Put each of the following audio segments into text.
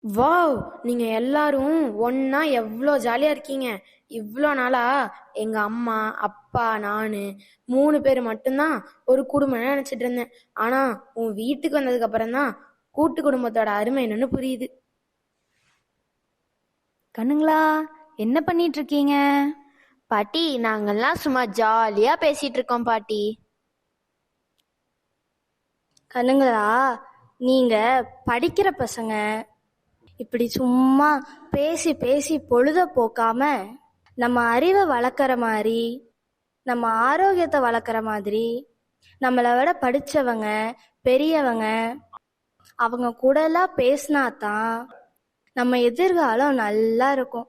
Wow! நீங்க எல்லாரும் ஒண்ணா எவ்ளோ ஜாலியா இருக்கீங்க. இவ்ளோ நாளா எங்க அம்மா, அப்பா, நானு 3 பேரு மட்டும்தான் ஒரு குடும்பம்னு நினைச்சிட்டு இருந்தேன். ஆனா உன் வீட்டுக்கு வந்ததுக்கு அப்புறம் தான் கூட்டு குடும்பத்தோட அருமை என்னன்னு புரியுது. கண்ணுங்களா, என்ன பண்ணிட்டு இருக்கீங்க? பாட்டி, நாங்கெல்லாம் சும்மா ஜாலியா பேசிட்டு இருக்கோம் பாட்டி. கண்ணுங்களா, நீங்க படிக்கிற பசங்க. இப்படி சும்மா பேசி பேசி பொழுத போக்காம நம்ம அறிவை வளர்க்குற மாதிரி, நம்ம ஆரோக்கியத்தை வளர்க்குற மாதிரி, நம்மளை விட படித்தவங்க பெரியவங்க அவங்க கூட எல்லாம் பேசினாதான் நம்ம எதிர்காலம் நல்லா இருக்கும்.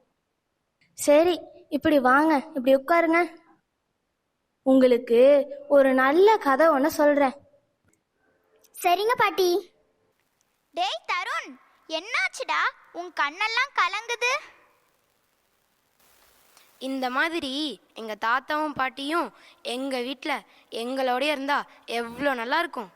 சரி, இப்படி வாங்க, இப்படி உட்காருங்க. உங்களுக்கு ஒரு நல்ல கதை ஒன்று சொல்றேன். சரிங்க பாட்டி. டேய் தருண், என்னாச்சுடா? உன் கண்ணெல்லாம் கலங்குது. இந்த மாதிரி எங்க தாத்தாவும் பாட்டியும் எங்க வீட்ல எங்களோடய இருந்தா எவ்வளோ நல்லா இருக்கும்.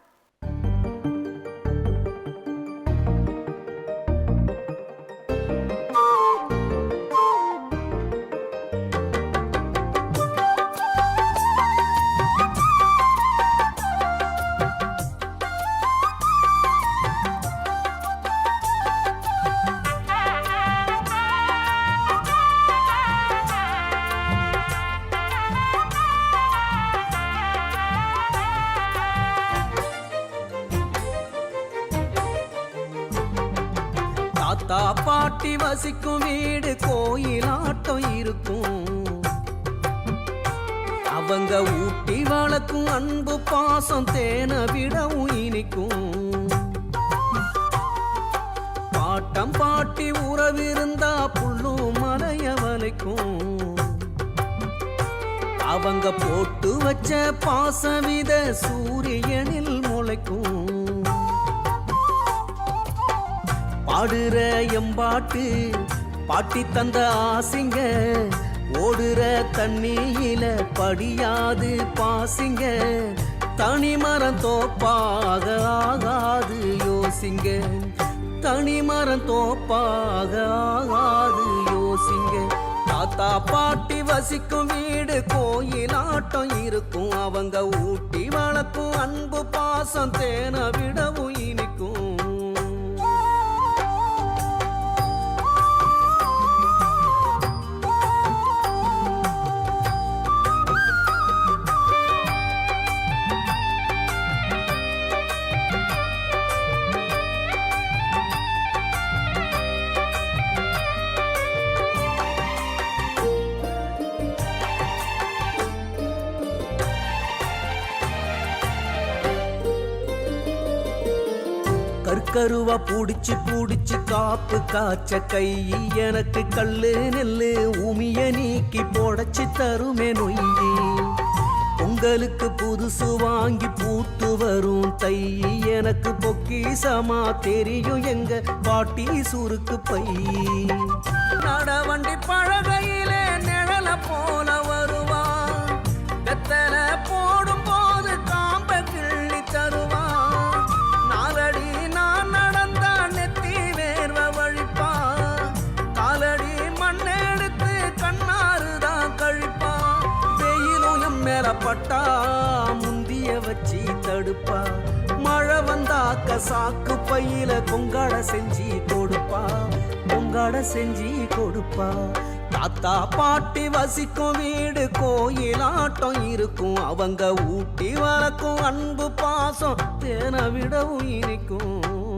தாத்தா பாட்டி வசிக்கும் வீடு கோயிலாட்டம் இருக்கும். அவங்க ஊட்டி வளர்க்கும் அன்பு பாசம் தேனை விடவும் இனிக்கும். பாட்டம் பாட்டி உறவிருந்தா புல்லும் மலைய வளைக்கும். அவங்க போட்டு வச்ச பாசவித சூரியனில் முளைக்கும். பாடுற எம்பாட்டு பாட்டி தந்த ஆசிங்க, ஓடுற தண்ணியில படியாது பாசிங்க. தனிமரம் தோப்பாக ஆகாது யோசிங்க, தனிமரம் தோப்பாக ஆகாது யோசிங்க. தாத்தா பாட்டி வசிக்கும் வீடு கோயிலாட்டம் இருக்கும். அவங்க ஊட்டி வளர்க்கும் அன்பு பாசம் தேனை விடவும் இனிக்கும். கருவா பூடிச்சு பூடிச்சு காப்பு காய்ச்ச கை எனக்கு கல்லு நெல்லு உமிய நீக்கி போடச்சு தருமே நொய்யி. உங்களுக்கு புதுசு வாங்கி பூத்து வரும் தை எனக்கு பொக்கிசமா தெரியும் எங்க பாட்டி சுருக்கு பை. நடவண்டி பழகையிலே நிழல போல வருவா, வெத்தல போடும் போது காம்ப கிள்ளி தருவா. நாலடி நான் நடந்தா நெத்தி வேர்வ வழிப்பா, காலடி மண்ணெடுத்து கண்ணாறுதான் கழிப்பா. வெயிலும் எம் மேல பட்டா முந்திய வச்சு தடுப்பா. மழை வந்தாக்க சாக்கு பையில கொங்காட செஞ்சு கொடுப்பா, கொங்காட செஞ்சு கொடுப்பா. தாத்தா பாட்டி வசிக்கும் வீடு கோயிலாட்டம் இருக்கும். அவங்க ஊட்டி வளர்க்கும் அன்பு பாசம் தேனை விடவும் இனிக்கும்.